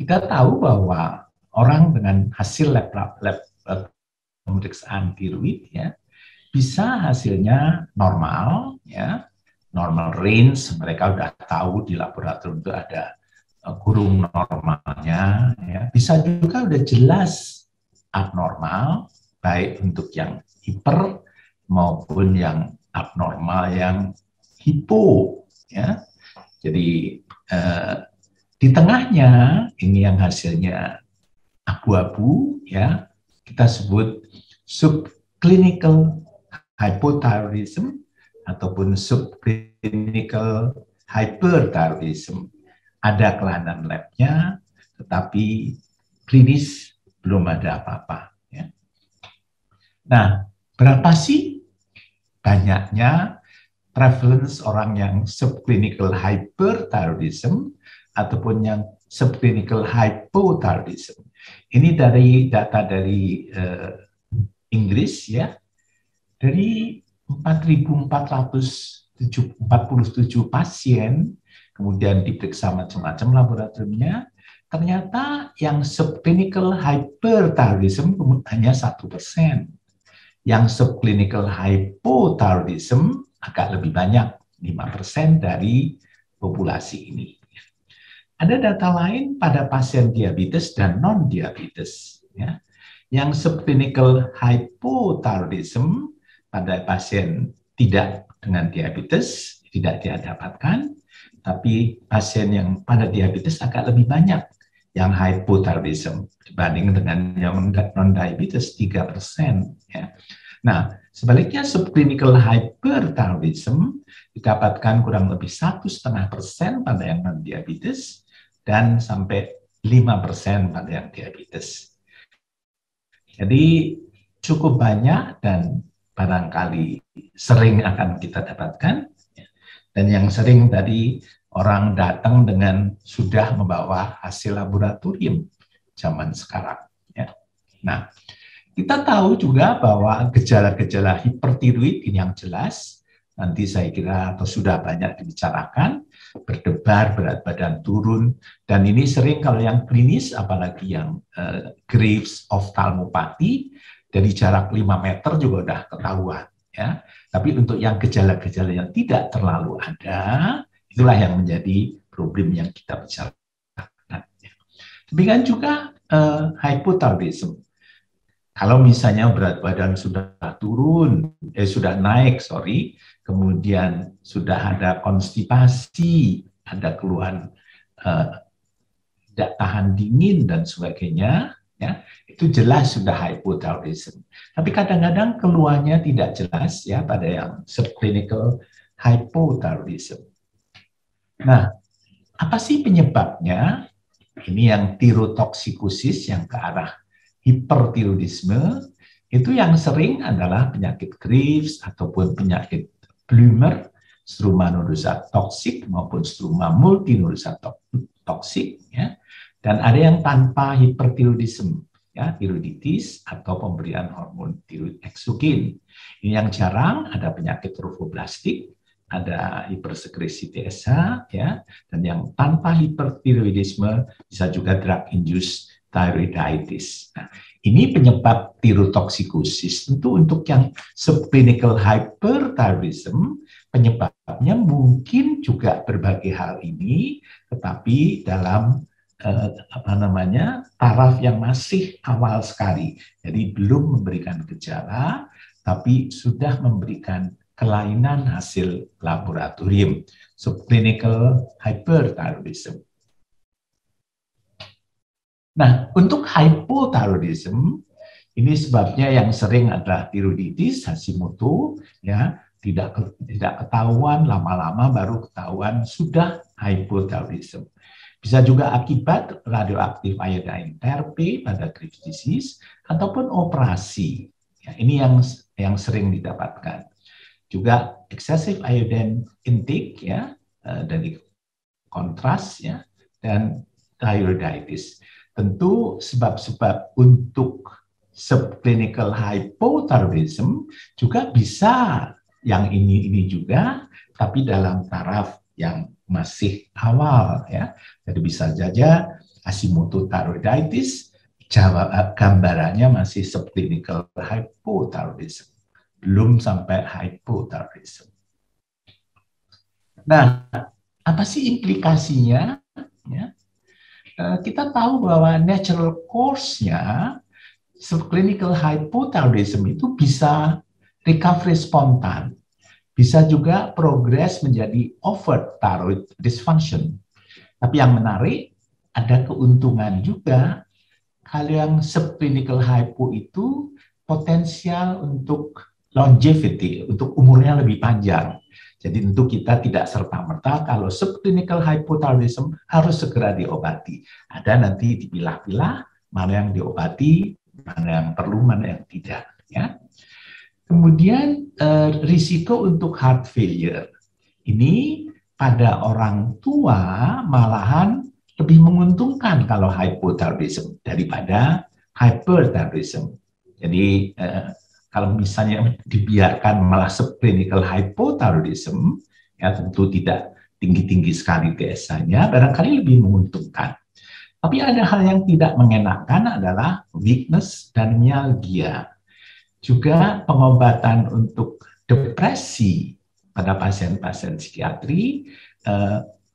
kita tahu bahwa orang dengan hasil lab pemeriksaan tiroid ya bisa hasilnya normal ya, normal range, mereka udah tahu di laboratorium itu ada kurung normalnya ya. Bisa juga udah jelas abnormal baik untuk yang hiper maupun yang abnormal yang hipo ya. Jadi di tengahnya ini yang hasilnya abu-abu ya, kita sebut subclinical hypothyroidism ataupun subclinical hyperthyroidism. Ada kelainan labnya, tetapi klinis belum ada apa-apa. Ya. Nah, berapa sih banyaknya prevalence orang yang subclinical hyperthyroidism ataupun yang subclinical hypothyroidism? Ini dari data dari Inggris ya, dari 4.447 pasien, kemudian diperiksa macam-macam laboratoriumnya, ternyata yang subclinical hyperthyroidism hanya 1%. Yang subclinical hypothyroidism agak lebih banyak, 5% dari populasi ini. Ada data lain pada pasien diabetes dan non-diabetes. Ya. Yang subclinical hypothyroidism pada pasien tidak dengan diabetes tidak didapatkan, tapi pasien yang pada diabetes agak lebih banyak yang hypothyroidism dibanding dengan yang non-diabetes 3%. Ya. Nah, sebaliknya subclinical hyperthyroidism didapatkan kurang lebih 1,5% pada yang non-diabetes dan sampai 5% pada yang diabetes. Jadi cukup banyak dan barangkali sering akan kita dapatkan. Dan yang sering tadi orang datang dengan sudah membawa hasil laboratorium zaman sekarang. Ya. Nah, kita tahu juga bahwa gejala-gejala hipertiroid ini yang jelas, nanti saya kira atau sudah banyak dibicarakan, berdebar, berat badan turun, dan ini sering kalau yang klinis, apalagi yang Graves ophthalmopathy, dari jarak 5 meter juga udah ketahuan. Ya. Tapi untuk yang gejala-gejala yang tidak terlalu ada, itulah yang menjadi problem yang kita bicarakan. Demikian juga hypothyroidism. Kalau misalnya berat badan sudah turun, sudah naik, kemudian sudah ada konstipasi, ada keluhan tidak tahan dingin dan sebagainya, ya, itu jelas sudah hypothyroidism. Tapi kadang-kadang keluhannya tidak jelas ya pada yang subclinical hypothyroidism. Nah, apa sih penyebabnya? Ini yang tirotoksikosis yang ke arah hipertiroidisme, itu yang sering adalah penyakit Graves ataupun penyakit Blumer, struma nodosa toksik maupun struma multinodosa toksik, ya. Dan ada yang tanpa hipertiroidisme, ya, tiroiditis atau pemberian hormon tiroid eksogen. Ini yang jarang, ada penyakit trofoblastik, ada hipersekresi TSH, ya, dan yang tanpa hipertiroidisme bisa juga drug-induced thyroiditis. Nah, ini penyebab tirotoksikosis. Tentu untuk yang subclinical hyperthyroidism, penyebabnya mungkin juga berbagai hal ini, tetapi dalam taraf yang masih awal sekali. Jadi belum memberikan gejala, tapi sudah memberikan kelainan hasil laboratorium, subclinical hyperthyroidism. Nah, untuk hypothyroidism, ini sebabnya yang sering adalah tiroiditis, Hashimoto, ya, tidak ketahuan, lama-lama baru ketahuan sudah hypothyroidism. Bisa juga akibat radioaktif iodine therapy pada Graves' disease ataupun operasi. Ya, ini yang sering didapatkan. Juga excessive iodine intake, ya, dari kontras, ya, dan thyroiditis. Tentu sebab-sebab untuk subclinical hypothyroidism juga bisa yang ini juga, tapi dalam taraf yang masih awal, ya. Jadi bisa saja Hashimoto thyroiditis, gambarannya masih subclinical hypothyroidism, belum sampai hypothyroidism. Nah, apa sih implikasinya? Ya, kita tahu bahwa natural course-nya subclinical hypothyroidism itu bisa recovery spontan, bisa juga progres menjadi overt thyroid dysfunction. Tapi yang menarik, ada keuntungan juga. Kalau yang subclinical hypo itu potensial untuk longevity, untuk umurnya lebih panjang. Jadi tentu kita tidak serta-merta kalau subclinical hypothyroidism harus segera diobati. Ada nanti dipilah-pilah mana yang diobati, mana yang perlu, mana yang tidak. Ya. Kemudian risiko untuk heart failure. Ini pada orang tua malahan lebih menguntungkan kalau hypothyroidism daripada hyperthyroidism. Jadi kalau misalnya dibiarkan malah subclinical hypothyroidism, ya tentu tidak tinggi-tinggi sekali TSH-nya, barangkali lebih menguntungkan. Tapi ada hal yang tidak mengenakan adalah weakness dan myalgia. Juga pengobatan untuk depresi pada pasien-pasien psikiatri,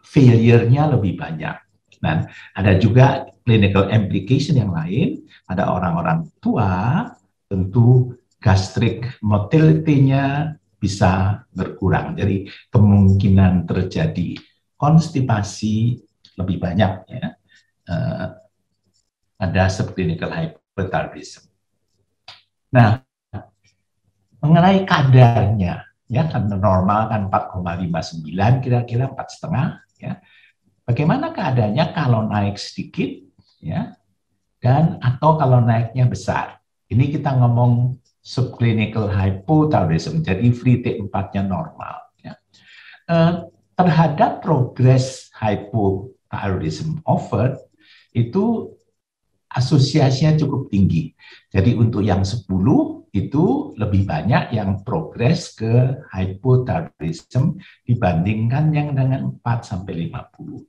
failure-nya lebih banyak. Dan ada juga clinical implication yang lain, pada orang-orang tua, tentu gastric motility-nya bisa berkurang. Jadi kemungkinan terjadi konstipasi lebih banyak ya. Ada subclinical hyperthyroidism. Nah, mengenai kadarnya, ya kan normal kan 4,59 kira-kira 4,5 ya. Bagaimana keadaannya kalau naik sedikit ya dan atau kalau naiknya besar. Ini kita ngomong subclinical hypothyroidism, jadi free T4-nya normal ya. Terhadap progres hypothyroidism overt itu asosiasinya cukup tinggi. Jadi untuk yang 10 itu lebih banyak yang progres ke hypothyroidism dibandingkan yang dengan 4 sampai 50.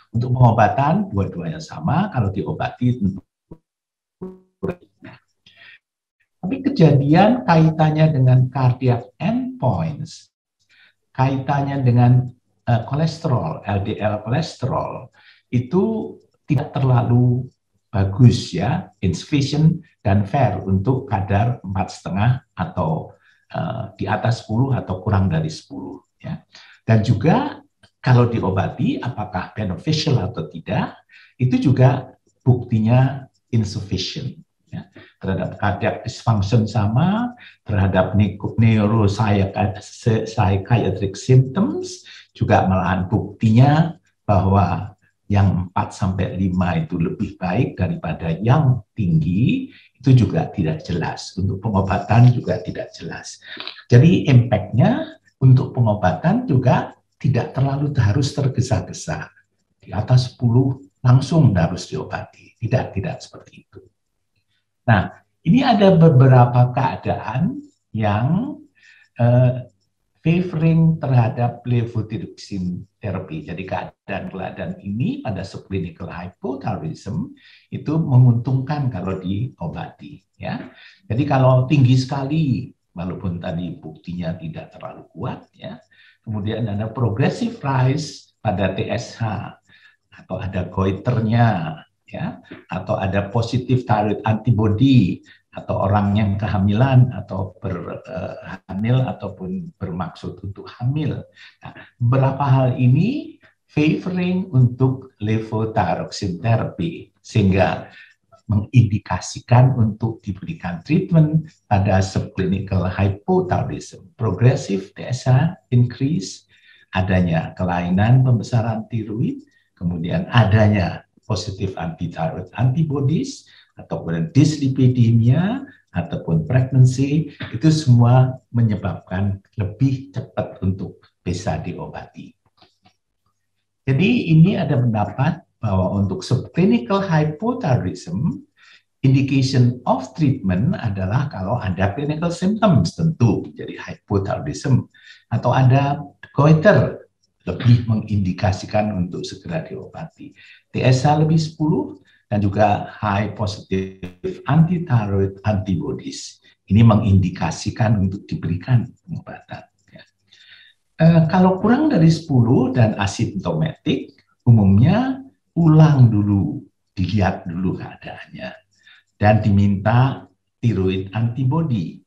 Untuk pengobatan dua-duanya sama, kalau diobati tentu. Tapi kejadian kaitannya dengan cardiac endpoints, kaitannya dengan kolesterol, LDL kolesterol itu tidak terlalu bagus ya, insufficient dan fair untuk kadar 4,5 atau di atas 10 atau kurang dari 10 ya. Dan juga kalau diobati apakah beneficial atau tidak, itu juga buktinya insufficient ya. Terhadap cardiac dysfunction sama, terhadap neuropsychiatric symptoms juga malahan buktinya bahwa yang 4 sampai 5 itu lebih baik daripada yang tinggi, itu juga tidak jelas. Untuk pengobatan juga tidak jelas. Jadi impact-nya untuk pengobatan juga tidak terlalu harus tergesa-gesa. Di atas 10 langsung harus diobati. Tidak seperti itu. Nah, ini ada beberapa keadaan yang favoring terhadap levothyroxine therapy. Jadi keadaan-keadaan ini pada subclinical hypothyroidism itu menguntungkan kalau diobati. Ya. Jadi kalau tinggi sekali, walaupun tadi buktinya tidak terlalu kuat, ya. Kemudian ada progressive rise pada TSH atau ada goiternya, ya, atau ada positive thyroid antibody, atau orang yang kehamilan atau berhamil ataupun bermaksud untuk hamil. Nah, beberapa hal ini favoring untuk levothyroxine therapy sehingga mengindikasikan untuk diberikan treatment pada subclinical hypothyroidism, progressive TSH increase, adanya kelainan pembesaran tiroid, kemudian adanya positive anti-thyroid antibodies, ataupun dyslipidemia, ataupun pregnancy, itu semua menyebabkan lebih cepat untuk bisa diobati. Jadi ini ada pendapat bahwa untuk subclinical hypothyroidism, indication of treatment adalah kalau ada clinical symptoms tentu, jadi hypothyroidism, atau ada goiter, lebih mengindikasikan untuk segera diobati. TSH lebih 10 dan juga high positive anti-thyroid antibodies. Ini mengindikasikan untuk diberikan pengobatan. Ya. Kalau kurang dari 10 dan asimptomatik, umumnya ulang dulu, dilihat dulu keadaannya, dan diminta tiroid antibody.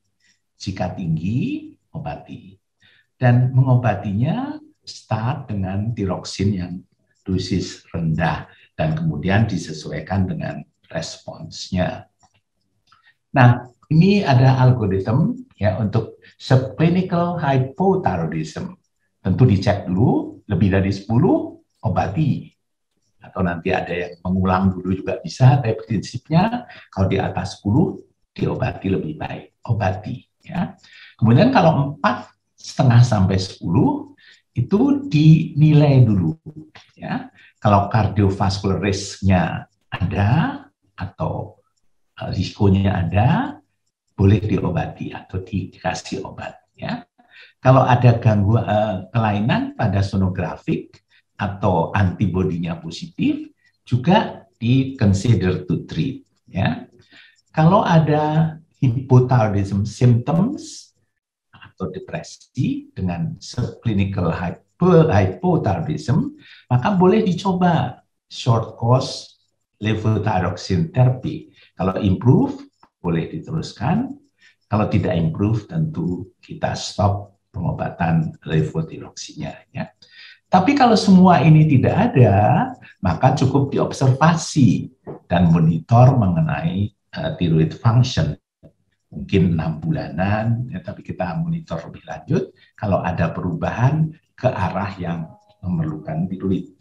Jika tinggi, obati. Dan mengobatinya start dengan tiroksin yang dosis rendah dan kemudian disesuaikan dengan responsnya. Nah, ini ada algoritma ya untuk subclinical hypothyroidism. Tentu dicek dulu, lebih dari 10 obati. Atau nanti ada yang mengulang dulu juga bisa, tapi prinsipnya kalau di atas 10 diobati lebih baik, obati ya. Kemudian kalau 4,5 sampai 10 itu dinilai dulu ya. Kalau cardiovascular risk-nya ada atau risikonya ada, boleh diobati atau dikasih obat ya. Kalau ada gangguan kelainan pada sonografik atau antibodinya positif, juga di consider to treat ya. Kalau ada hypothyroidism symptoms atau depresi dengan subclinical hypothyroidism, maka boleh dicoba short course levothyroxine therapy. Kalau improve, boleh diteruskan. Kalau tidak improve, tentu kita stop pengobatan levothyroxine-nya. Ya. Tapi kalau semua ini tidak ada, maka cukup diobservasi dan monitor mengenai thyroid function. Mungkin 6 bulanan, ya, tapi kita monitor lebih lanjut kalau ada perubahan ke arah yang memerlukan thyroid.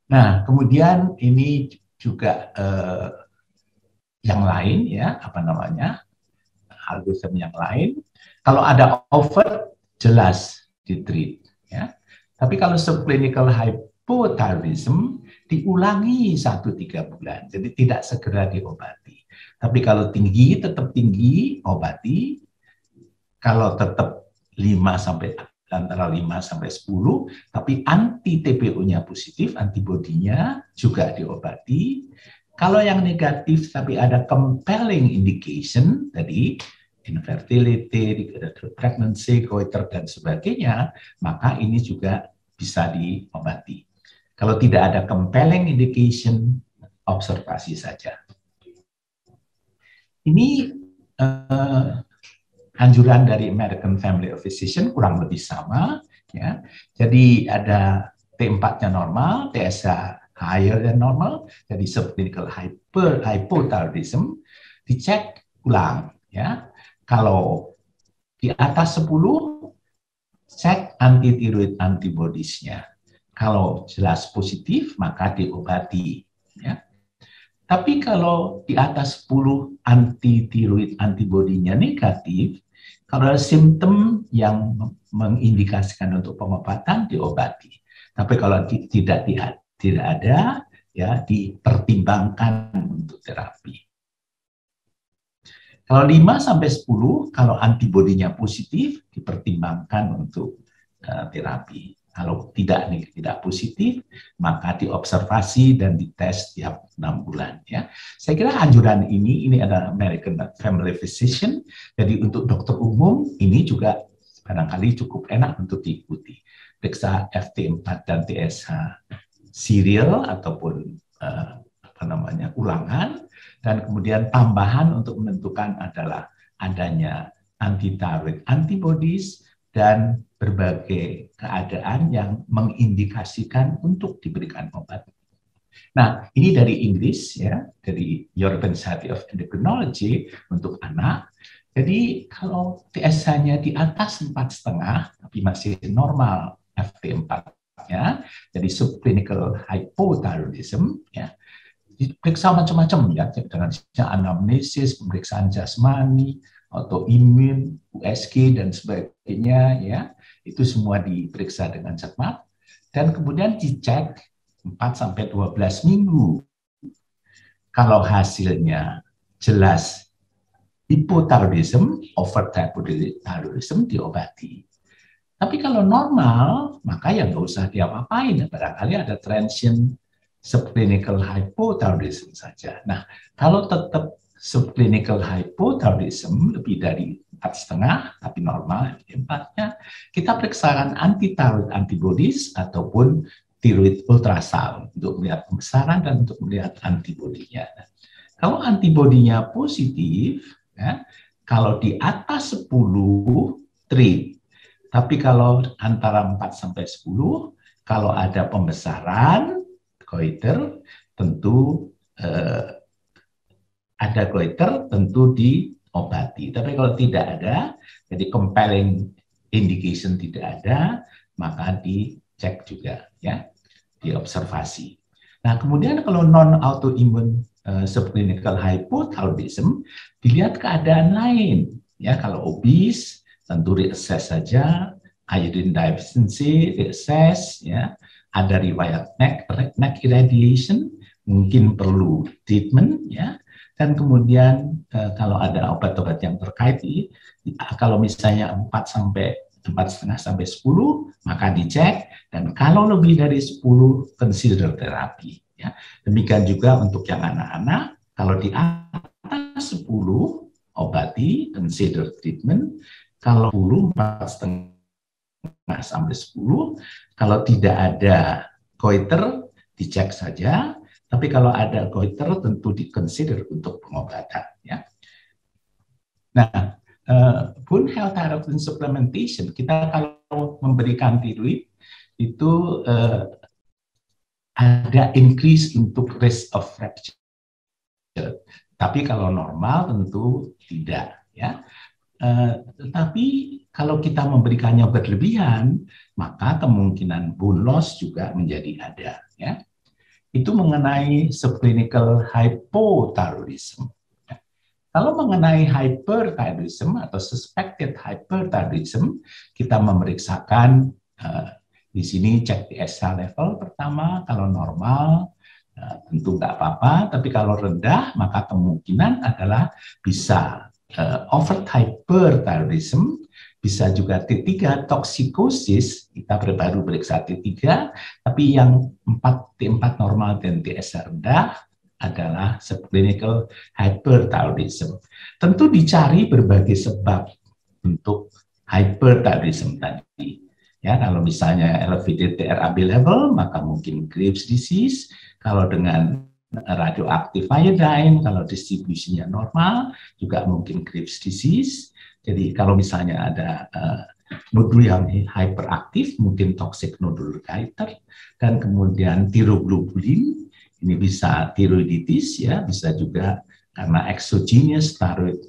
Nah, kemudian ini juga yang lain ya, apa namanya, algoritma yang lain. Kalau ada over, jelas ditreat ya. Tapi kalau subclinical hypothyroidism diulangi 1-3 bulan, jadi tidak segera diobati. Tapi kalau tinggi, tetap tinggi, obati. Kalau tetap 5 sampai antara 5 sampai 10, tapi anti TPO-nya positif, antibodinya juga diobati. Kalau yang negatif tapi ada compelling indication, tadi infertility, pregnancy, goiter, dan sebagainya, maka ini juga bisa diobati. Kalau tidak ada compelling indication, observasi saja. Ini anjuran dari American Family of Physicians kurang lebih sama. Ya. Jadi ada T4-nya normal, TSH higher than normal, jadi subclinical hypothyroidism, dicek ulang. Ya. Kalau di atas 10, cek anti-thyroid antibodies-nya. Kalau jelas positif, maka diobati. Ya. Tapi kalau di atas 10 anti-thyroid antibodinya negatif, kalau ada simptom yang mengindikasikan untuk pengobatan, diobati. Tapi kalau tidak ada, ya dipertimbangkan untuk terapi. Kalau 5 sampai 10, kalau antibodinya positif, dipertimbangkan untuk terapi. Kalau tidak positif, maka diobservasi dan dites tiap 6 bulan. Ya. Saya kira anjuran ini adalah American Family Physician. Jadi untuk dokter umum ini juga barangkali cukup enak untuk diikuti. Periksa FT4 dan TSH serial ataupun ulangan, dan kemudian tambahan untuk menentukan adalah adanya anti-thyroid antibodies dan berbagai keadaan yang mengindikasikan untuk diberikan obat. Nah, ini dari Inggris ya, dari European Society of Endocrinology untuk anak. Jadi kalau TSH-nya di atas 4,5 tapi masih normal FT4-nya, jadi subclinical hypothyroidism ya. Diperiksa macam-macam ya, dengan anamnesis, pemeriksaan jasmani, autoimun, USG dan sebagainya ya. Itu semua diperiksa dengan cermat dan kemudian dicek 4 sampai 12 minggu. Kalau hasilnya jelas hypothyroidism, overthyroidism diobati. Tapi kalau normal, maka ya nggak usah diapa-apain. Barangkali ada transient subclinical hypothyroidism saja. Nah, kalau tetap subclinical hypothyroidism lebih dari 4,5, tapi normal, 4-nya, kita periksakan anti-thyroid antibodies ataupun thyroid ultrasound untuk melihat pembesaran dan untuk melihat antibodinya. Kalau antibodinya positif, ya, kalau di atas 10, treat. Tapi kalau antara 4 sampai 10, kalau ada pembesaran, goiter, tentu ada goiter, tentu diobati. Tapi kalau tidak ada, jadi compelling indication tidak ada, maka dicek juga, ya, diobservasi. Nah, kemudian kalau non-autoimmune subclinical hypothyroidism, dilihat keadaan lain. Ya, kalau obes, tentu reassess saja, iodine deficiency, reassess, ya, ada riwayat neck irradiation, mungkin perlu treatment, ya, dan kemudian kalau ada obat-obat yang terkait, kalau misalnya 4,5 sampai 10, maka dicek, dan kalau lebih dari 10, consider terapi. Ya. Demikian juga untuk yang anak-anak, kalau di atas 10, obati, consider treatment, kalau 10, 4,5 sampai 10, kalau tidak ada goiter, dicek saja, tapi kalau ada goiter, tentu di-consider untuk pengobatan. Ya. Nah, bone health thyroid supplementation, kita kalau memberikan tiroid, itu ada increase untuk risk of fracture. Tapi kalau normal tentu tidak, ya. Tetapi kalau kita memberikannya berlebihan, maka kemungkinan bone loss juga menjadi ada, ya. Itu mengenai subclinical hypothyroidism. Kalau mengenai hyperthyroidism atau suspected hyperthyroidism, kita memeriksakan di sini cek DSH level pertama, kalau normal tentu nggak apa-apa, tapi kalau rendah maka kemungkinan adalah bisa overt hyperthyroidism, bisa juga T3 toksikosis, kita baru periksa T3, tapi yang T4 normal dan DSH rendah adalah subclinical hyperthyroidism. Tentu dicari berbagai sebab untuk hyperthyroidism tadi. Ya, kalau misalnya elevated TRAB level, maka mungkin Graves' disease. Kalau dengan radioaktif iodine, kalau distribusinya normal, juga mungkin Graves' disease. Jadi kalau misalnya ada nodul yang hyperaktif, mungkin toxic nodule goiter, dan kemudian tiroglobulin, ini bisa tiroiditis, ya, bisa juga karena exogenous thyroid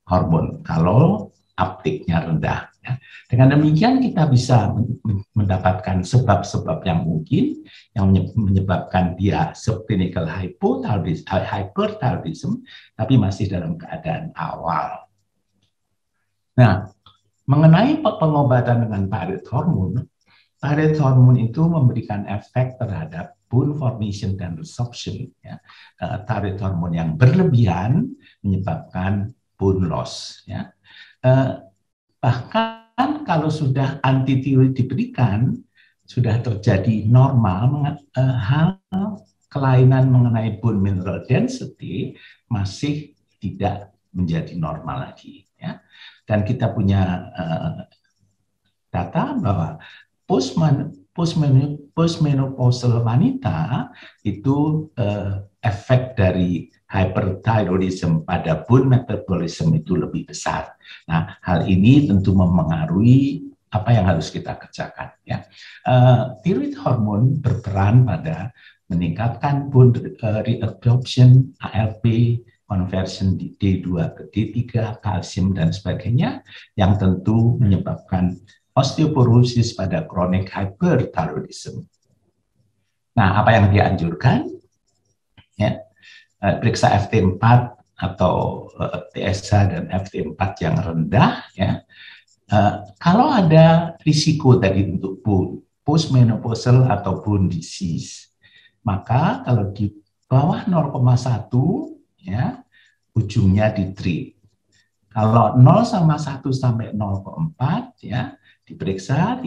hormon kalau uptake-nya rendah. Ya. Dengan demikian kita bisa mendapatkan sebab-sebab yang mungkin yang menyebabkan dia subclinical hyperthyroidism, tapi masih dalam keadaan awal. Nah, mengenai pengobatan dengan thyroid hormone itu memberikan efek terhadap bone formation dan resorption. Ya. Thyroid hormone yang berlebihan menyebabkan bone loss. Ya. Bahkan kalau sudah anti-thyroid diberikan, sudah terjadi normal, hal kelainan mengenai bone mineral density masih tidak menjadi normal lagi. Ya. Dan kita punya data bahwa postmenopausal wanita itu efek dari hyperthyroidism pada bone metabolism itu lebih besar. Nah, hal ini tentu memengaruhi apa yang harus kita kerjakan. Ya. Thyroid hormone berperan pada meningkatkan bone reabsorption, ALP, conversion D2 ke D3, kalsium, dan sebagainya, yang tentu menyebabkan osteoporosis pada chronic hyperthyroidism. Nah, apa yang dianjurkan? Ya, periksa FT4 atau TSH dan FT4 yang rendah. Ya. Kalau ada risiko tadi untuk postmenopausal atau bone disease, maka kalau di bawah 0,1, ya, ujungnya di-treat. Kalau 0,1 sampai 0,4 ya diperiksa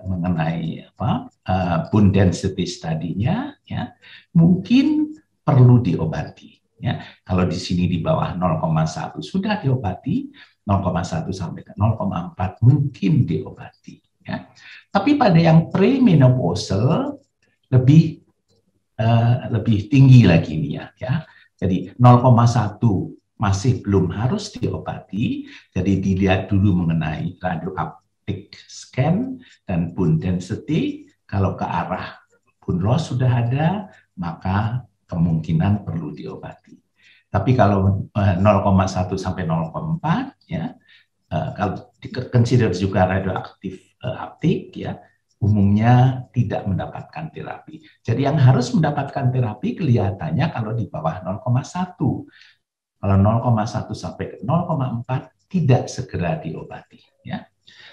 mengenai bone density studinya ya, mungkin perlu diobati ya. Kalau di sini di bawah 0,1 sudah diobati, 0,1 sampai ke 0,4 mungkin diobati ya. Tapi pada yang premenopausal lebih tinggi lagi ini ya. Jadi 0,1 masih belum harus diobati, jadi dilihat dulu mengenai radioactive scan dan bone density. Kalau ke arah bone loss sudah ada, maka kemungkinan perlu diobati. Tapi kalau 0,1 sampai 0,4 ya, kalau consider juga radioaktif uptake ya, umumnya tidak mendapatkan terapi. Jadi yang harus mendapatkan terapi kelihatannya kalau di bawah 0,1. Kalau 0,1 sampai ke 0,4 tidak segera diobati ya.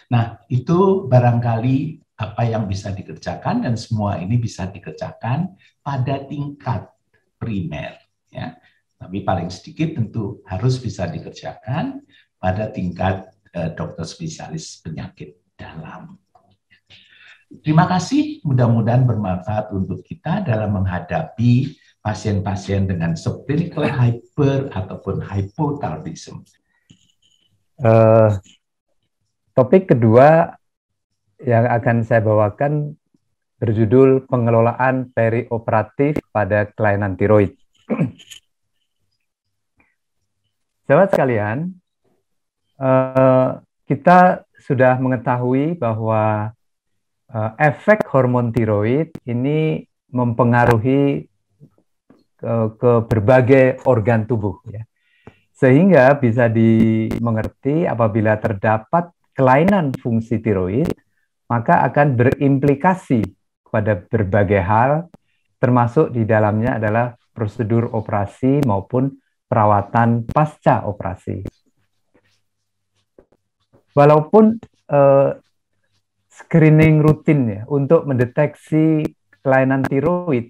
Nah, itu barangkali apa yang bisa dikerjakan, dan semua ini bisa dikerjakan pada tingkat primer ya. Tapi paling sedikit tentu harus bisa dikerjakan pada tingkat dokter spesialis penyakit dalam. Terima kasih, mudah-mudahan bermanfaat untuk kita dalam menghadapi pasien-pasien dengan subclinical hyper ataupun hypothyroidism. Topik kedua yang akan saya bawakan berjudul pengelolaan perioperatif pada kelainan tiroid. Sahabat sekalian, kita sudah mengetahui bahwa efek hormon tiroid ini mempengaruhi ke berbagai organ tubuh ya. Sehingga bisa dimengerti apabila terdapat kelainan fungsi tiroid, maka akan berimplikasi pada berbagai hal, termasuk di dalamnya adalah prosedur operasi maupun perawatan pasca operasi. Walaupun screening rutin ya untuk mendeteksi kelainan tiroid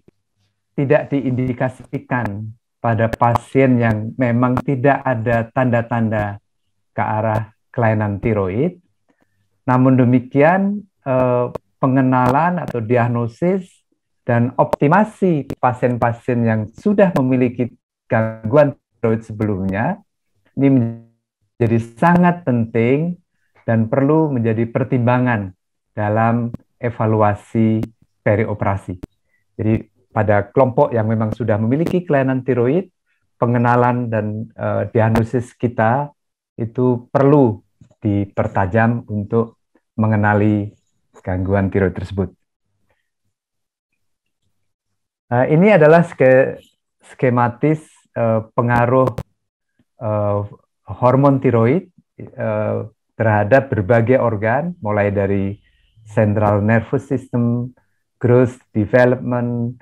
tidak diindikasikan pada pasien yang memang tidak ada tanda-tanda ke arah kelainan tiroid. Namun demikian, pengenalan atau diagnosis dan optimasi pasien-pasien yang sudah memiliki gangguan tiroid sebelumnya ini menjadi sangat penting dan perlu menjadi pertimbangan dalam evaluasi perioperasi. Jadi pada kelompok yang memang sudah memiliki kelainan tiroid, pengenalan dan diagnosis kita itu perlu dipertajam untuk mengenali gangguan tiroid tersebut. Ini adalah skematis pengaruh hormon tiroid terhadap berbagai organ, mulai dari central nervous system, growth, development,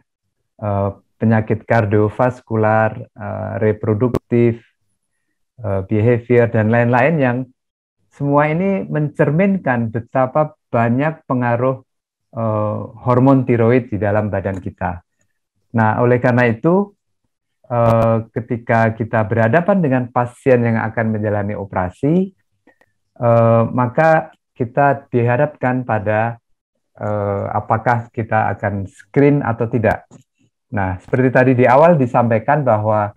penyakit kardiovaskular, reproduktif, behavior, dan lain-lain, yang semua ini mencerminkan betapa banyak pengaruh hormon tiroid di dalam badan kita. Nah, oleh karena itu, ketika kita berhadapan dengan pasien yang akan menjalani operasi, maka kita dihadapkan pada apakah kita akan screen atau tidak. Nah, seperti tadi di awal disampaikan bahwa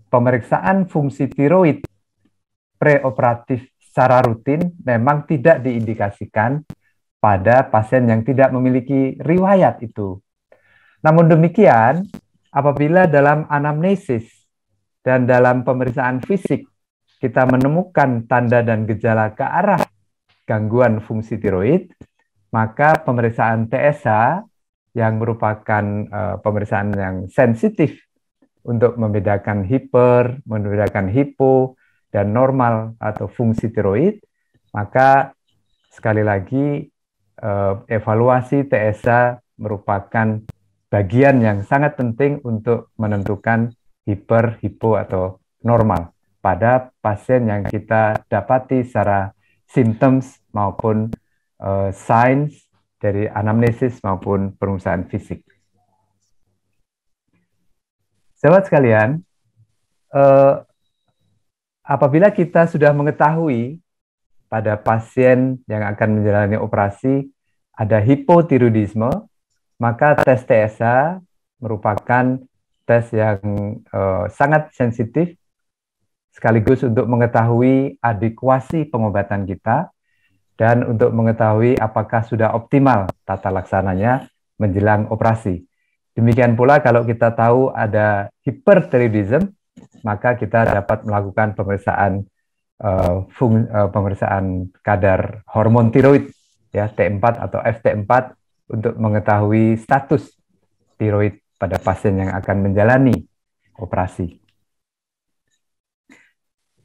pemeriksaan fungsi tiroid preoperatif secara rutin memang tidak diindikasikan pada pasien yang tidak memiliki riwayat itu. Namun demikian, apabila dalam anamnesis dan dalam pemeriksaan fisik kita menemukan tanda dan gejala ke arah gangguan fungsi tiroid, maka pemeriksaan TSH yang merupakan pemeriksaan yang sensitif untuk membedakan hiper, membedakan hipo, dan normal atau fungsi tiroid, maka sekali lagi evaluasi TSH merupakan bagian yang sangat penting untuk menentukan hiper, hipo, atau normal pada pasien yang kita dapati secara symptoms maupun signs dari anamnesis maupun pemeriksaan fisik. Sahabat sekalian, apabila kita sudah mengetahui pada pasien yang akan menjalani operasi ada hipotiroidisme, maka tes TSH merupakan tes yang sangat sensitif sekaligus untuk mengetahui adekuasi pengobatan kita dan untuk mengetahui apakah sudah optimal tata laksananya menjelang operasi. Demikian pula kalau kita tahu ada hipertiroidism, maka kita dapat melakukan pemeriksaan pemeriksaan kadar hormon tiroid ya T4 atau FT4 untuk mengetahui status tiroid pada pasien yang akan menjalani operasi.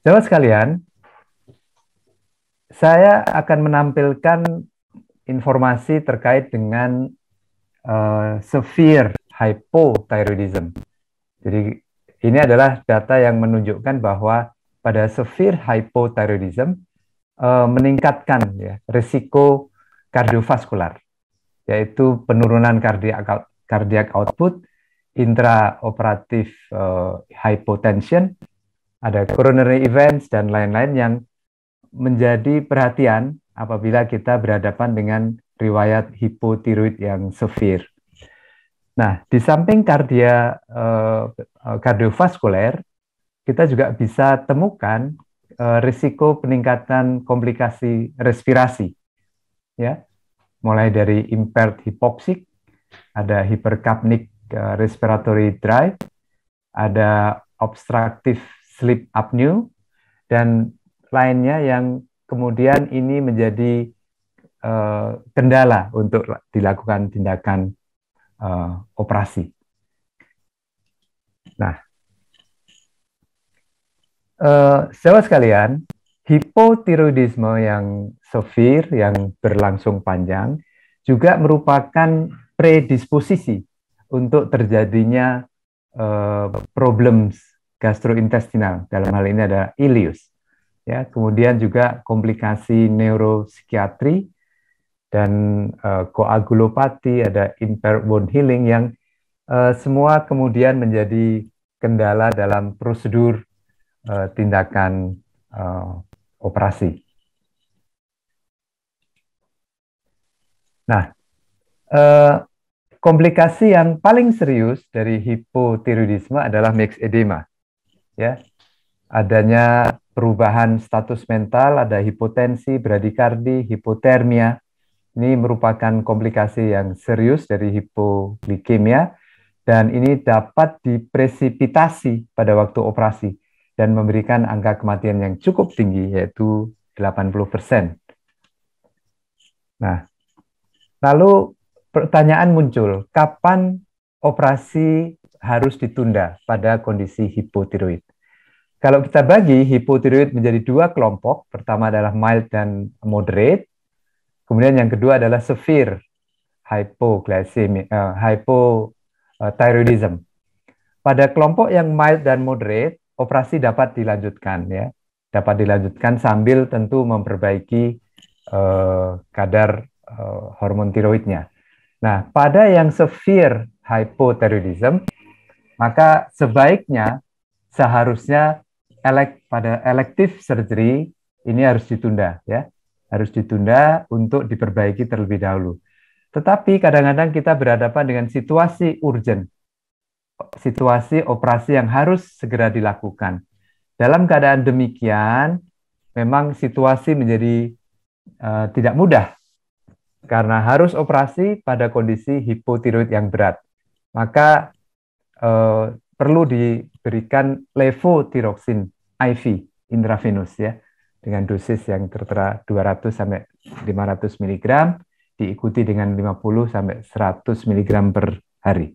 Sahabat sekalian, saya akan menampilkan informasi terkait dengan severe hypothyroidism. Jadi ini adalah data yang menunjukkan bahwa pada severe hypothyroidism meningkatkan ya, risiko kardiovaskular, yaitu penurunan cardiac output, intraoperatif hypotension, ada coronary events dan lain-lain yang menjadi perhatian apabila kita berhadapan dengan riwayat hipotiroid yang severe. Nah, di samping kardiovaskuler, kita juga bisa temukan risiko peningkatan komplikasi respirasi, ya, mulai dari impaired hypoxic, ada hypercapnic respiratory drive, ada obstructive sleep apnea, dan lainnya yang kemudian ini menjadi kendala untuk dilakukan tindakan operasi. Nah, sahabat sekalian, hipotiroidisme yang severe, yang berlangsung panjang, juga merupakan predisposisi untuk terjadinya problems gastrointestinal. Dalam hal ini ada ileus. Ya, kemudian juga komplikasi neuropsikiatri dan koagulopati, ada impaired wound healing yang semua kemudian menjadi kendala dalam prosedur tindakan operasi. Nah, komplikasi yang paling serius dari hipotiroidisme adalah mixed edema. Ya, adanya perubahan status mental, ada hipotensi, bradikardi, hipotermia. Ini merupakan komplikasi yang serius dari hipoglikemia dan ini dapat dipresipitasi pada waktu operasi dan memberikan angka kematian yang cukup tinggi, yaitu 80%. Nah, lalu pertanyaan muncul, kapan operasi harus ditunda pada kondisi hipotiroid? Kalau kita bagi hipotiroid menjadi dua kelompok, pertama adalah mild dan moderate, kemudian yang kedua adalah severe hypothyroidism. Pada kelompok yang mild dan moderate, operasi dapat dilanjutkan, ya, dapat dilanjutkan sambil tentu memperbaiki kadar hormon tiroidnya. Nah, pada yang severe hypothyroidism, maka sebaiknya seharusnya pada elective surgery ini harus ditunda, ya, harus ditunda untuk diperbaiki terlebih dahulu. Tetapi kadang-kadang kita berhadapan dengan situasi urgent, situasi operasi yang harus segera dilakukan. Dalam keadaan demikian, memang situasi menjadi tidak mudah karena harus operasi pada kondisi hipotiroid yang berat. Maka perlu diberikan levothyroxine IV intravenous, ya, dengan dosis yang tertera 200 sampai 500 mg diikuti dengan 50 sampai 100 mg per hari.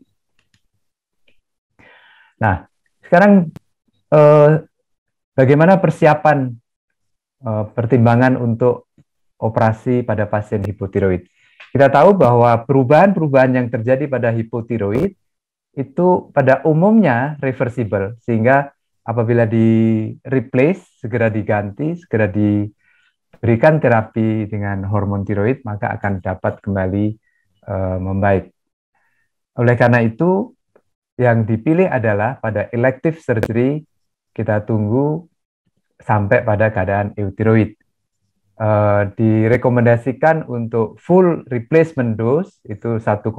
Nah, sekarang bagaimana persiapan pertimbangan untuk operasi pada pasien hipotiroid? Kita tahu bahwa perubahan-perubahan yang terjadi pada hipotiroid itu pada umumnya reversible, sehingga apabila di replace, segera diganti, segera diberikan terapi dengan hormon tiroid, maka akan dapat kembali membaik. Oleh karena itu, yang dipilih adalah pada elective surgery, kita tunggu sampai pada keadaan eutiroid. Direkomendasikan untuk full replacement dose itu 1,6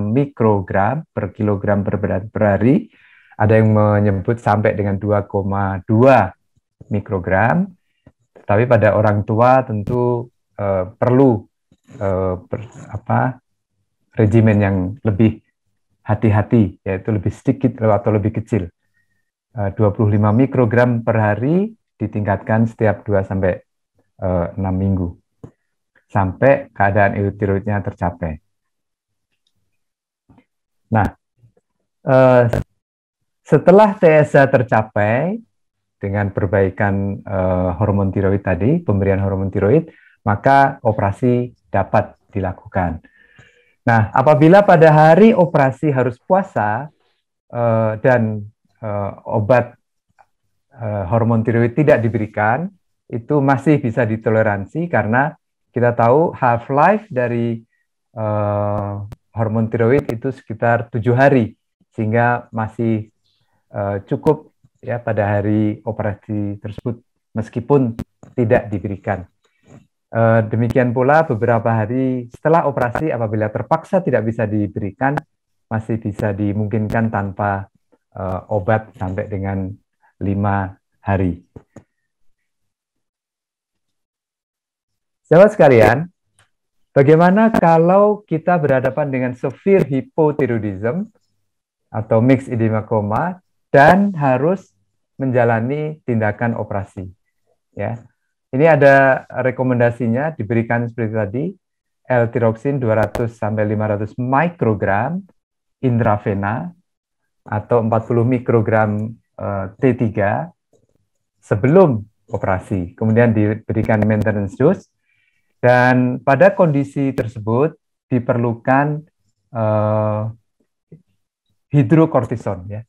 mikrogram per kilogram berat per hari. Ada yang menyebut sampai dengan 2,2 mikrogram. Tapi pada orang tua tentu perlu regimen yang lebih hati-hati, yaitu lebih sedikit atau lebih kecil. 25 mikrogram per hari ditingkatkan setiap 2 sampai 6 minggu sampai keadaan eutiroidnya tercapai. Nah, setelah TSH tercapai dengan perbaikan hormon tiroid tadi, pemberian hormon tiroid, maka operasi dapat dilakukan. Nah, apabila pada hari operasi harus puasa dan obat hormon tiroid tidak diberikan, itu masih bisa ditoleransi karena kita tahu half-life dari hormon tiroid itu sekitar 7 hari, sehingga masih cukup ya pada hari operasi tersebut meskipun tidak diberikan. Demikian pula beberapa hari setelah operasi apabila terpaksa tidak bisa diberikan, masih bisa dimungkinkan tanpa obat sampai dengan 5 hari. Sahabat sekalian, bagaimana kalau kita berhadapan dengan severe hypothyroidism atau mixed edema koma dan harus menjalani tindakan operasi? Ya, ini ada rekomendasinya diberikan seperti tadi, L-tiroxin 200 sampai 500 mikrogram intravena atau 40 mikrogram T3 sebelum operasi. Kemudian diberikan maintenance dose. Dan pada kondisi tersebut diperlukan hidrokortison, ya,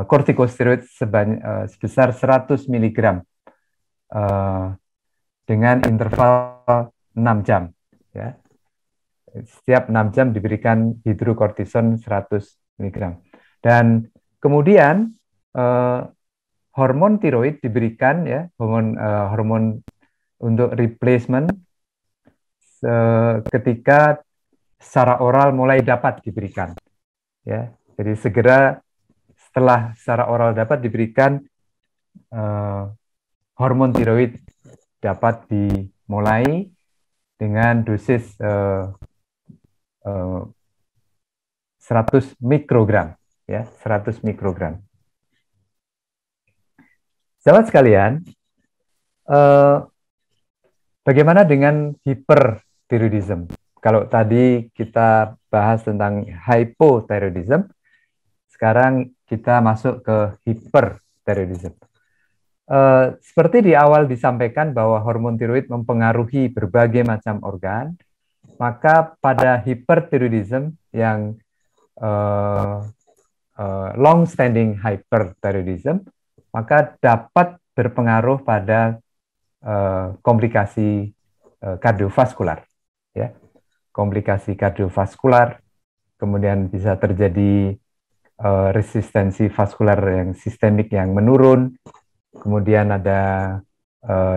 kortikosteroid sebesar 100 mg dengan interval 6 jam. Ya. Setiap 6 jam diberikan hidrokortison 100 mg. Dan kemudian hormon tiroid diberikan, ya, hormon untuk replacement ketika secara oral mulai dapat diberikan, ya. Jadi segera setelah secara oral dapat diberikan, hormon tiroid dapat dimulai dengan dosis 100 mikrogram, ya, 100 mikrogram. Sahabat sekalian, bagaimana dengan hiperthyroidism? Kalau tadi kita bahas tentang hypothyroidism, sekarang kita masuk ke hiperthyroidism. Seperti di awal disampaikan bahwa hormon tiroid mempengaruhi berbagai macam organ, maka pada hiperthyroidism yang long-standing hyperthyroidism, maka dapat berpengaruh pada komplikasi kardiovaskular, ya, komplikasi kardiovaskular, kemudian bisa terjadi resistensi vaskular yang sistemik yang menurun, kemudian ada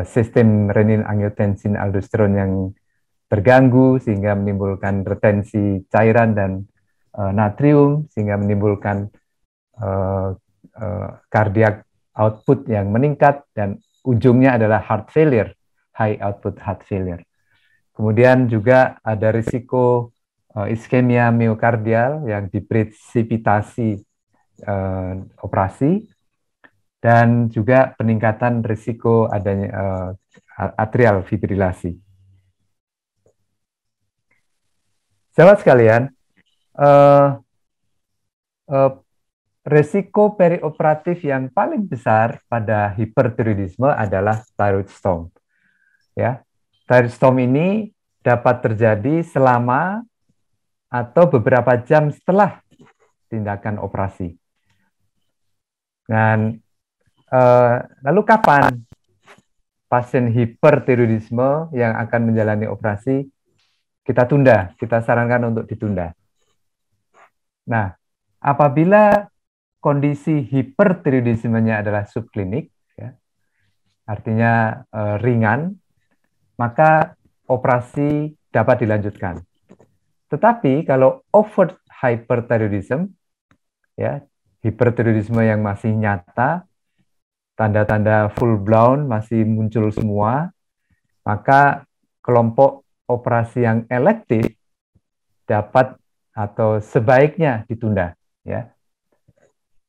sistem renin angiotensin aldosteron yang terganggu sehingga menimbulkan retensi cairan dan natrium sehingga menimbulkan cardiac output yang meningkat dan ujungnya adalah heart failure, high output heart failure. Kemudian juga ada risiko iskemia miokardial yang dipresipitasi operasi, dan juga peningkatan risiko adanya atrial fibrilasi. Sahabat sekalian, resiko perioperatif yang paling besar pada hiperthyroidisme adalah thyroid storm. Ya, thyroid storm ini dapat terjadi selama atau beberapa jam setelah tindakan operasi. Dan lalu kapan pasien hiperthyroidisme yang akan menjalani operasi kita tunda? Kita sarankan untuk ditunda. Nah, apabila kondisi hiperthyroidismenya adalah subklinik, ya, artinya ringan, maka operasi dapat dilanjutkan. Tetapi kalau overt hyperthyroidism, ya, hipertiroidisme yang masih nyata, tanda-tanda full blown masih muncul semua, maka kelompok operasi yang elektif dapat atau sebaiknya ditunda, ya.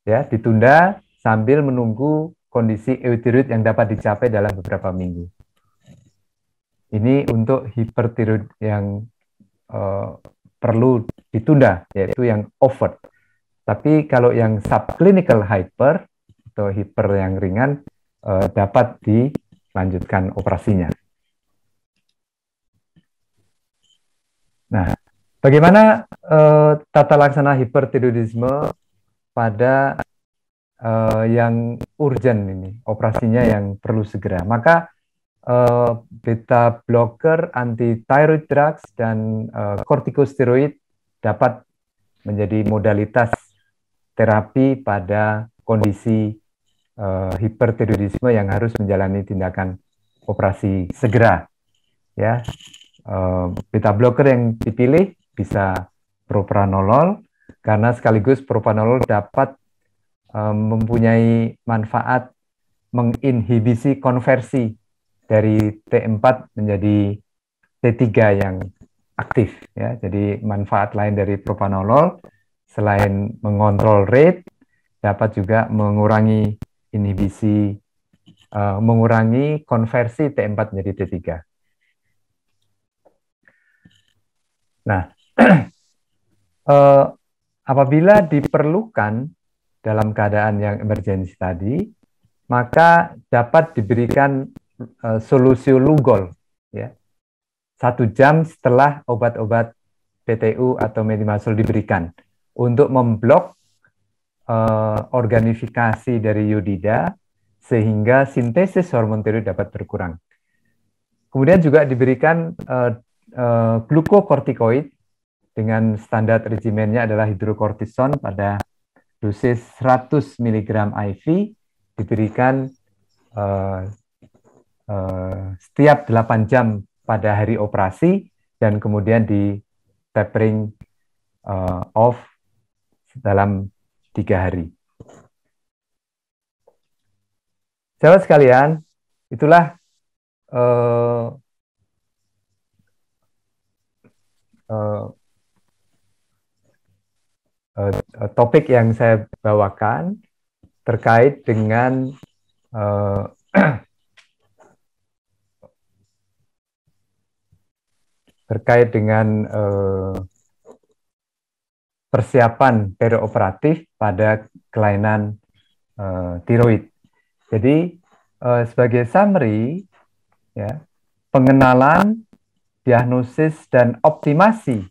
Ya, ditunda sambil menunggu kondisi eutiroid yang dapat dicapai dalam beberapa minggu. Ini untuk hipertiroid yang perlu ditunda, yaitu yang overt. Tapi kalau yang subclinical hyper atau hiper yang ringan dapat dilanjutkan operasinya. Nah, bagaimana tata laksana hipertiroidisme pada yang urgent ini, operasinya yang perlu segera? Maka beta blocker, anti thyroid drugs, dan kortikosteroid dapat menjadi modalitas terapi pada kondisi hipertiroidisme yang harus menjalani tindakan operasi segera. Ya, beta blocker yang dipilih bisa propranolol karena sekaligus propranolol dapat mempunyai manfaat menginhibisi konversi dari T4 menjadi T3 yang aktif, ya. Jadi manfaat lain dari propranolol selain mengontrol rate dapat juga mengurangi inhibisi, mengurangi konversi T4 menjadi T3. Nah, apabila diperlukan dalam keadaan yang emergensi tadi, maka dapat diberikan solusi Lugol, ya, 1 jam setelah obat-obat PTU atau methimazole diberikan untuk memblok organifikasi dari iodida sehingga sintesis hormon tiroid dapat berkurang. Kemudian juga diberikan glukokortikoid dengan standar regimennya adalah hidrokortison pada dosis 100 mg IV diberikan setiap 8 jam pada hari operasi dan kemudian di tapering off dalam 3 hari. Sahabat sekalian, itulah topik yang saya bawakan terkait dengan persiapan perioperatif pada kelainan tiroid. Jadi sebagai summary, ya, pengenalan, diagnosis, dan optimasi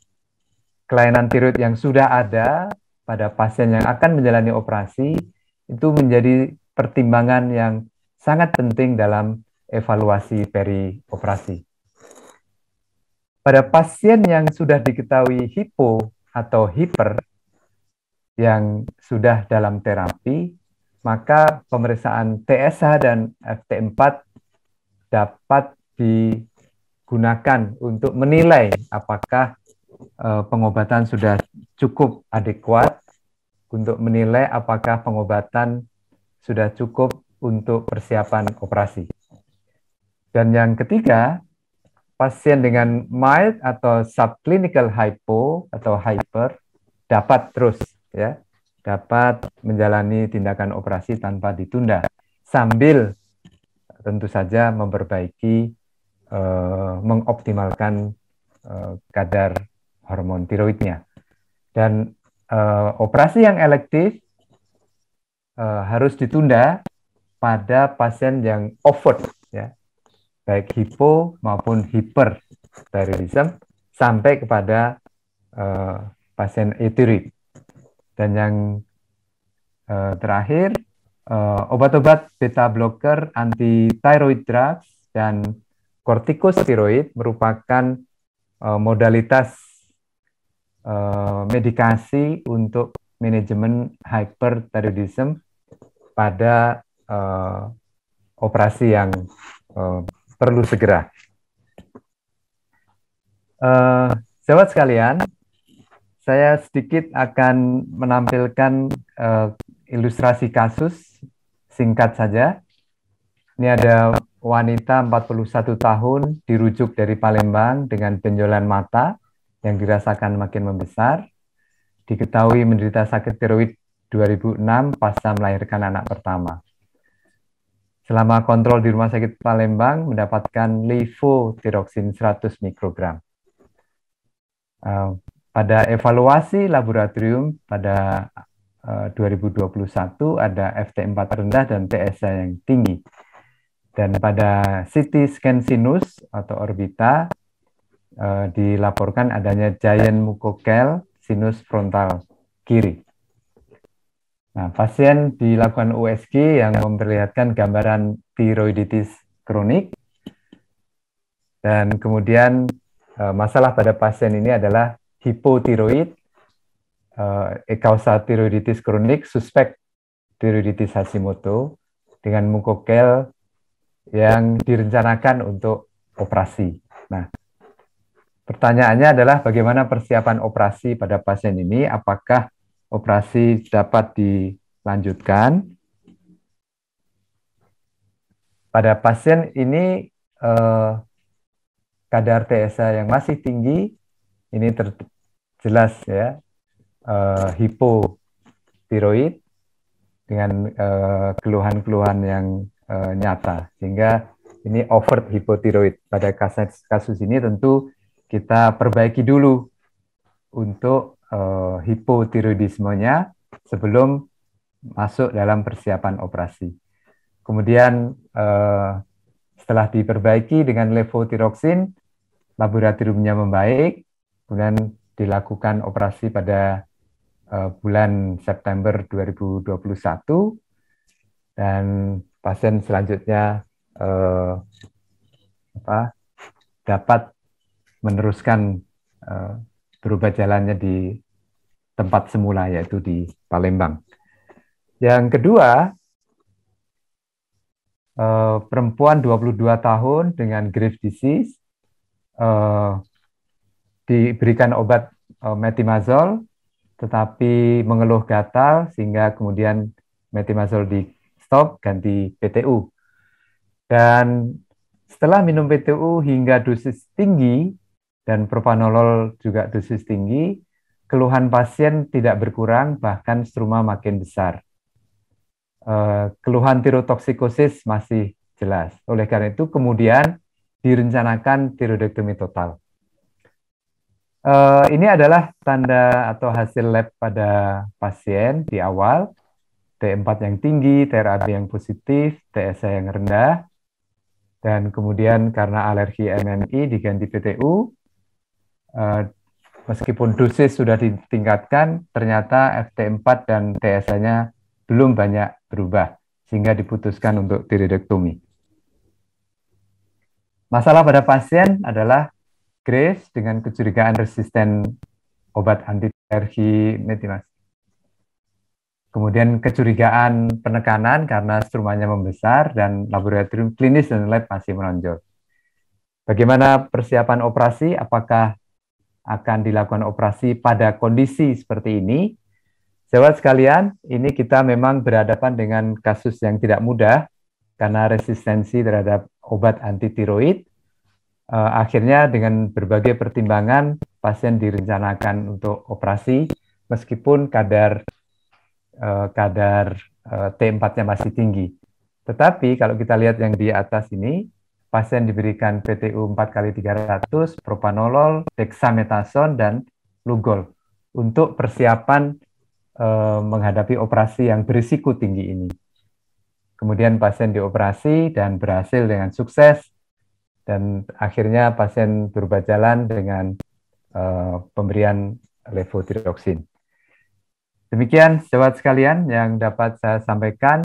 kelainan tiroid yang sudah ada pada pasien yang akan menjalani operasi itu menjadi pertimbangan yang sangat penting dalam evaluasi perioperasi. Pada pasien yang sudah diketahui hipo atau hiper yang sudah dalam terapi, maka pemeriksaan TSH dan FT4 dapat digunakan untuk menilai apakah pengobatan sudah cukup adekuat, untuk menilai apakah pengobatan sudah cukup untuk persiapan operasi. Dan yang ketiga, pasien dengan mild atau subclinical hypo atau hyper dapat terus, ya, dapat menjalani tindakan operasi tanpa ditunda sambil tentu saja memperbaiki, mengoptimalkan kadar hormon tiroidnya. Dan operasi yang elektif harus ditunda pada pasien yang overt, ya, baik hipo maupun hiperthyroidism sampai kepada pasien euthyroid. Dan yang terakhir, obat-obat beta blocker, anti thyroid drugs, dan kortikosteroid merupakan modalitas medikasi untuk manajemen hyperthyroidism pada operasi yang perlu segera. Sahabat sekalian, saya sedikit akan menampilkan ilustrasi kasus singkat saja. Ini ada wanita 41 tahun dirujuk dari Palembang dengan benjolan mata yang dirasakan makin membesar. Diketahui menderita sakit tiroid 2006 pasca melahirkan anak pertama. Selama kontrol di Rumah Sakit Palembang mendapatkan levothyroxine 100 mikrogram. Pada evaluasi laboratorium pada 2021 ada FT4 rendah dan TSH yang tinggi. Dan pada CT scan sinus atau orbita dilaporkan adanya giant mucokel sinus frontal kiri. Nah, pasien dilakukan USG yang memperlihatkan gambaran tiroiditis kronik. Dan kemudian masalah pada pasien ini adalah hipotiroid, ekausa tiroiditis kronik, suspek tiroiditis Hashimoto dengan mucokel yang direncanakan untuk operasi. Nah, pertanyaannya adalah bagaimana persiapan operasi pada pasien ini? Apakah operasi dapat dilanjutkan? Pada pasien ini kadar TSH yang masih tinggi, ini jelas ya, hipotiroid dengan keluhan-keluhan yang nyata, sehingga ini overt hipotiroid. Pada kasus ini tentu kita perbaiki dulu untuk hipotiroidismenya sebelum masuk dalam persiapan operasi. Kemudian setelah diperbaiki dengan levothyroxine, laboratoriumnya membaik, kemudian dilakukan operasi pada bulan September 2021, dan pasien selanjutnya dapat meneruskan berubah jalannya di tempat semula, yaitu di Palembang. Yang kedua, perempuan 22 tahun dengan Graves' disease, diberikan obat metimazol, tetapi mengeluh gatal, sehingga kemudian metimazol di stop, ganti PTU. Dan setelah minum PTU hingga dosis tinggi, dan propanolol juga dosis tinggi, keluhan pasien tidak berkurang, bahkan struma makin besar. Keluhan tirotoksikosis masih jelas. Oleh karena itu, kemudian direncanakan tiroidektomi total. Ini adalah tanda atau hasil lab pada pasien di awal. T4 yang tinggi, TRAB yang positif, TSH yang rendah, dan kemudian karena alergi MMI diganti PTU. Meskipun dosis sudah ditingkatkan, ternyata FT4 dan TSH-nya belum banyak berubah, sehingga diputuskan untuk tiroidektomi. Masalah pada pasien adalah Graves dengan kecurigaan resisten obat anti-alergi metimaz. Kemudian kecurigaan penekanan karena strumanya membesar, dan laboratorium klinis dan lab masih menonjol. Bagaimana persiapan operasi? Apakah akan dilakukan operasi pada kondisi seperti ini? Sahabat sekalian, ini kita memang berhadapan dengan kasus yang tidak mudah karena resistensi terhadap obat anti-tiroid. Akhirnya dengan berbagai pertimbangan, pasien direncanakan untuk operasi meskipun kadar T4-nya masih tinggi. Tetapi kalau kita lihat yang di atas ini, pasien diberikan PTU 4x300, propanolol, dexamethasone, dan Lugol untuk persiapan menghadapi operasi yang berisiko tinggi ini. Kemudian pasien dioperasi dan berhasil dengan sukses, dan akhirnya pasien berubah jalan dengan pemberian levothyroxine. Demikian sahabat sekalian yang dapat saya sampaikan.